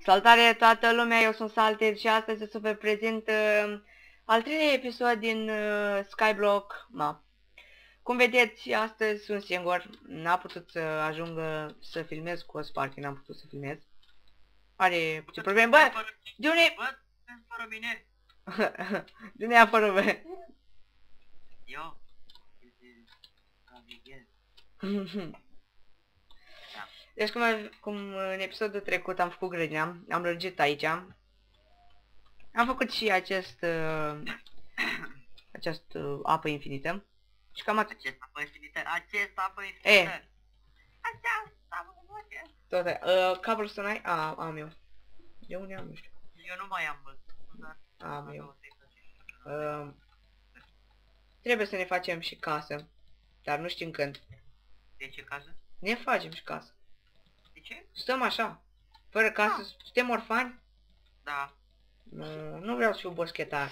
Salutare toată lumea, eu sunt Salted și astăzi o să vă prezint al treilea episod din Skyblock Map. Cum vedeți, astăzi sunt singur, n-a putut să ajungă să filmez cu Sparky, n-am putut să filmez. Are puțin probleme, bă! De unde? Bă, fără mine! De unde e fără bă? Eu? Deci cum în episodul trecut am făcut grădina, am lărgit aici. Am făcut și această apă infinită. Și cam atât. Acest apă infinită! Acest apă infinită! Această apă infinită! Tot cobblestone ai? Am eu. De unde am, nu știu. Eu nu mai am, bă. Am eu. Trebuie să ne facem și casă. Dar nu știm când. De ce casă? Ne facem și casă. De ce? Stăm așa. Fără casă. Suntem orfani? Da. Nu vreau să fiu boschetar.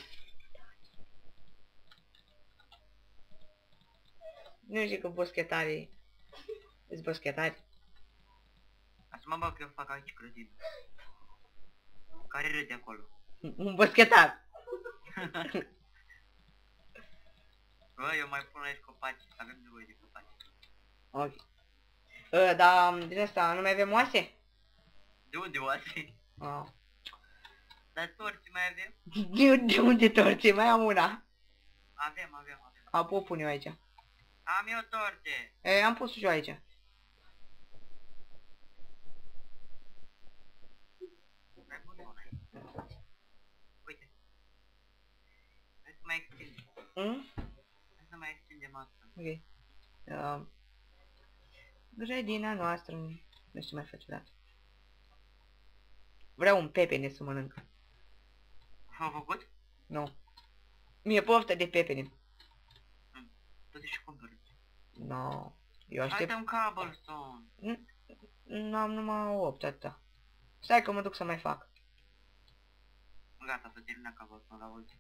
Nu zic că boschetarii sunt boschetari. Asta mă bag că eu fac aici grădină. Care râde acolo? Un boschetar. Bă, eu mai pun aici copaci. Avem nevoie de copaci. Ok. Dar din asta nu mai avem oase? De unde oase? Dar torți mai avem? De unde torțe? Mai am una. Avem. Apo, pun eu aici. Am eu torte! Am pus și eu aici. Mai pune una aici. Uite. Hai să mai extindem. Hai să mai extindem asta. Ok. Grădina noastră. Nu știu mai face o dată. Vreau un pepene să mănânc. Am făcut? Nu. Mi-e poftă de pepene. Du-te și cumpără. No. Eu aștept. Hai-te un cobblestone. Nu am numai 8 atâta. Stai că mă duc să mai fac. Gata, să termina cobblestone la ultim.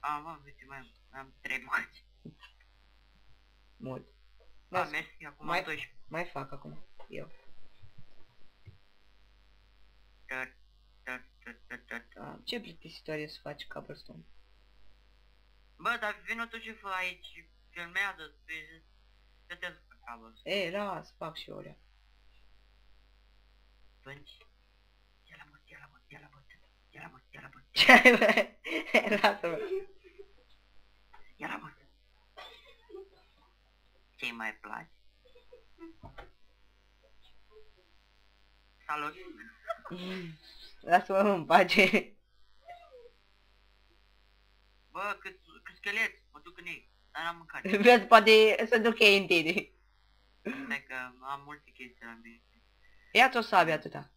Mă, uite, mai am 3 bucăți. Mult. Da, mersi, acum am 12. Mai fac acum. Eu. Ce plictisitoare să faci cobblestone? Bă, dar vină tu și fă aici. Filmează, să-te pe cobblestone. Las, fac și eu alea. Atunci. Ia la mult. Ce ai, bă? Lasă-mă. Ia la mult. Ce-i mai place? Salut! Lasă-mă în pace. Bă, cât scheleți, mă duc în ei, dar n-am mâncat. Vezi, poate să duc ei întâi. Stai că am multe chestii la mine. Ia-ți o sabie atâta.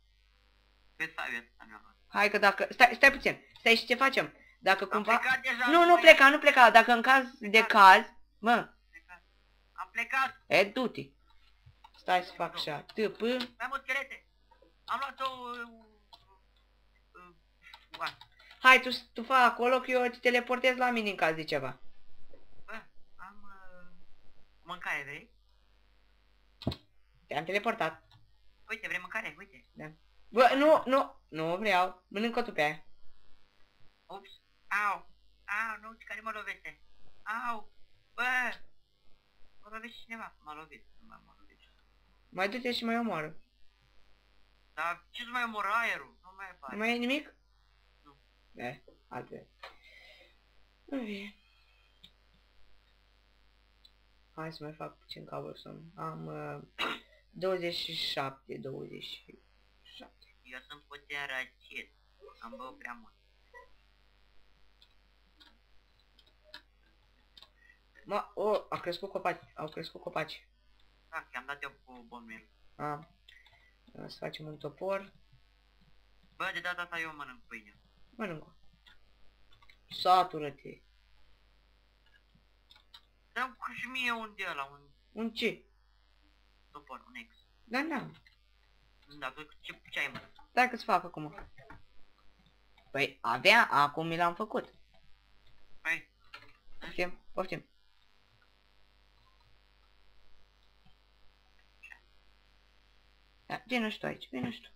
Pe sabia asta mi-am luat. Hai că dacă... Stai puțin. Stai și ce facem? Dacă cumva... Am plecat deja. Nu pleca. Dacă în caz de caz... Mă. Am plecat. Du-te. Stai să fac așa. Mai mult schelete. Am luat-o... Hai, tu fă acolo că eu te teleportez la mine în caz de ceva. Bă, am... mâncare, vrei? Te-am teleportat. Uite, vrei mâncare? Uite. Da. Bă, nu vreau. Mănâncă tu pe aia. Ups. Au, nu, care mă lovește. Au, bă. Mă lovește cineva. M-a lovit. Mai du-te și mai omoară. Dar ce-ți mai omoră aerul? Nu mai apare. Nu mai e nimic? Nu. Altfel. Ok. Hai să mai fac puțin cobblestone. Am 27. Eu sunt puțin răcit. Am băut prea mult. Au crescut copaci. Da, i-am dat eu cu bombil. Să facem un topor. Bă, de data asta eu mănânc pâine. Mănâncă. Satură-te. Dă-mi cu și mie un de ăla, Un ce? topor, un ex. Da, n-am. Da, tu ce ai, mă? Stai că-ți fac acum. Păi, acum mi l-am făcut. Hai. Poftim. Vină și tu aici, vină și tu.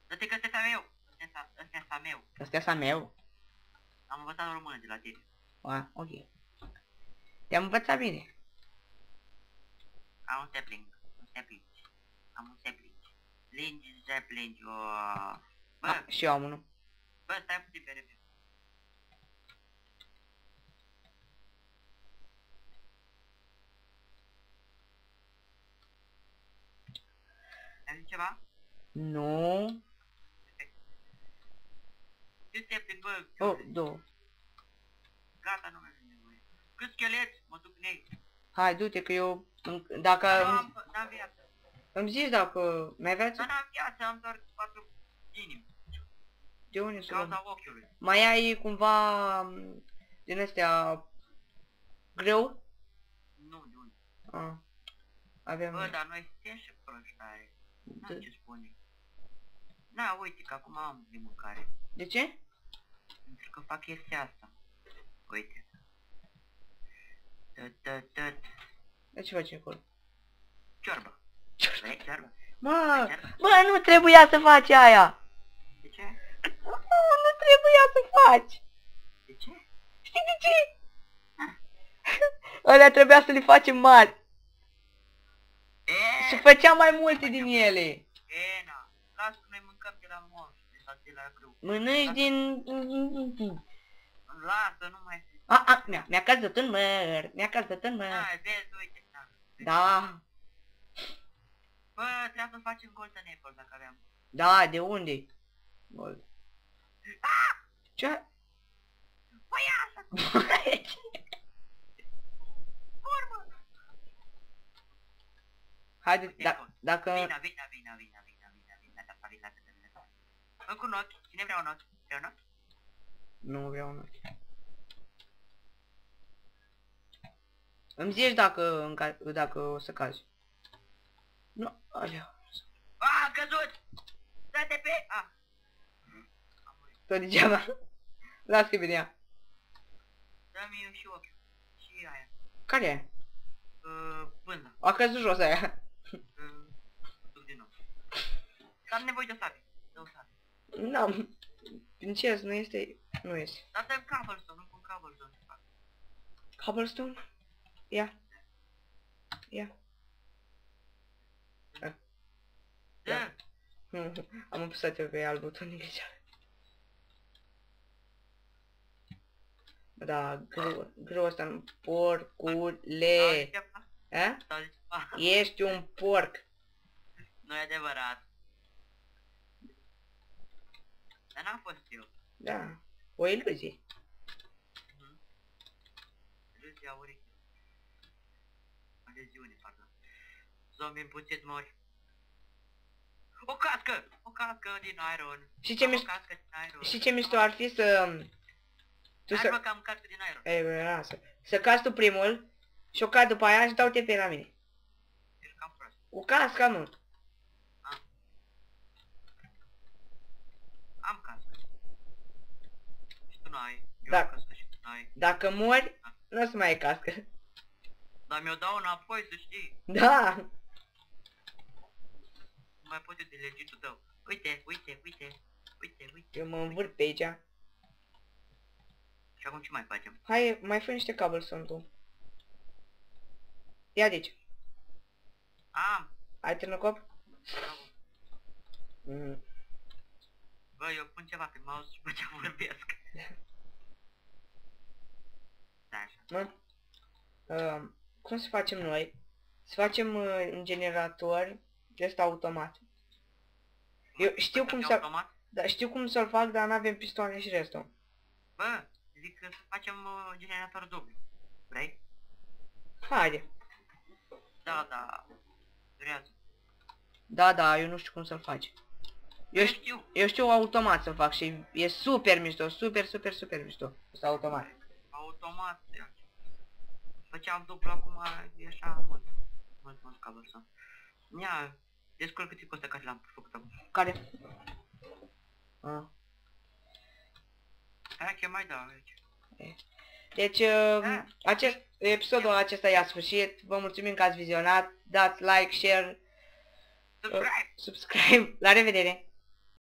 Dă-te că meu. Ăsta meu. Ăsta meu? Am învățat în română de la tine. A, ok. Te-am învățat bine. Am un stepling. Am un stepling. Lingi, stepling. Bă, Și eu am unul. bă, stai puțin pe repede. Ai zis ceva? Nu. Ce stepling, bă? Oh, două. Gata, nu mai avem nevoie. Cât scheleți? Mă duc în ei. Hai, du-te că eu... Dacă... N-am viață. Îmi zici dacă mi-ai viață? Dar n-am viață, am doar 4 inimi. De unde să luăm? Cauza ochiului. Mai ai cumva... din astea... greu? Nu, de unde? Ah. Avem... Bă, dar noi suntem și proști tare. N-am ce spune. Na, uite că acum am de mâncare. De ce? Pentru că fac chestia asta. Uite. De ce faci acolo? Ciorbă. Vrei ciorbă? Bă, nu trebuia să faci aia! De ce? Nu trebuia să faci! De ce? Știi de ce? Alea trebuia să le facem mari. Și făceam mai multe din ele. Na, lasă că noi mâncăm de la monștri sau de la grâu. Mănânci din... Lasă, nu mai zic. Mi-a căzut în măr, mi-a căzut în măr. Hai, vezi, uite, na. Da, Bă, trebuia să facem golden apple dacă aveam. da, de unde? Ce? Păi asta! Urmă! Haide, dacă... Vina, încă un ochi, cine vrea un ochi? Vrea un ochi? Nu vreau un ochi. Îmi zici dacă o să cazi. Nu, alea. A căzut! Dă-te pe... Tot degeaba. Las că vedea. Dă-mi și ochiul. Și aia. Care e? Până. A căzut jos aia. Duc din nou. Am nevoie de sabie. Dă o sabie. N-am. Princes, nu este... Nu este. Dar dă-mi cobblestone, nu pun cobblestone să fac. Cobblestone? Ia. Ia. Dă! Am apăsat eu pe alt buton inițial. Da, greu ăsta în porcule. A? Ești un porc. Nu e adevărat. Dar n-am fost eu. Da, o iluzie. Iluzia urechi. Aleziune, pardon. Zombie împuțit mori. O cască! O cască din iron. Și ce mișto... Și ce mișto ar fi să... Tu să... că am cască din iron. Ei, lasă. Să cazi tu primul și o cad după aia și dau TP la mine. Ești cam prost. Cu casca nu. Am cască. Și tu n-ai. Eu Da. am cască și tu n-ai. Dacă mori, nu o să mai ai cască. Dar mi-o dau înapoi, să știi. Da. Nu mai pot eu de legitul tău. Uite. Eu mă învârt pe aici. Și acum ce mai facem? Hai, mai fă niște cobblestone tu. Ia de aici. Am. Ai târnăcop? Bă, eu pun ceva pe mouse și după ce vorbesc. Da, așa. Cum să facem noi? Să facem un generator de ăsta automat. Eu știu cum să... Da, știu cum să-l fac, dar n-avem pistoane și restul. Bă, zic că să facem generator dublu. Vrei? Haide. Da. Durează. Da, eu nu știu cum să-l faci. Știu. Eu știu automat să-l fac și e super mișto, super mișto. Ăsta automat. Automat. Făceam dublu acum, e așa mult cobblestone. Ia, descurcă-ți cu ăsta care l-am făcut acum. Care? Hai că mai dau aici. Deci, episodul acesta e a sfârșit. Vă mulțumim că ați vizionat. Dați like, share, subscribe. La revedere!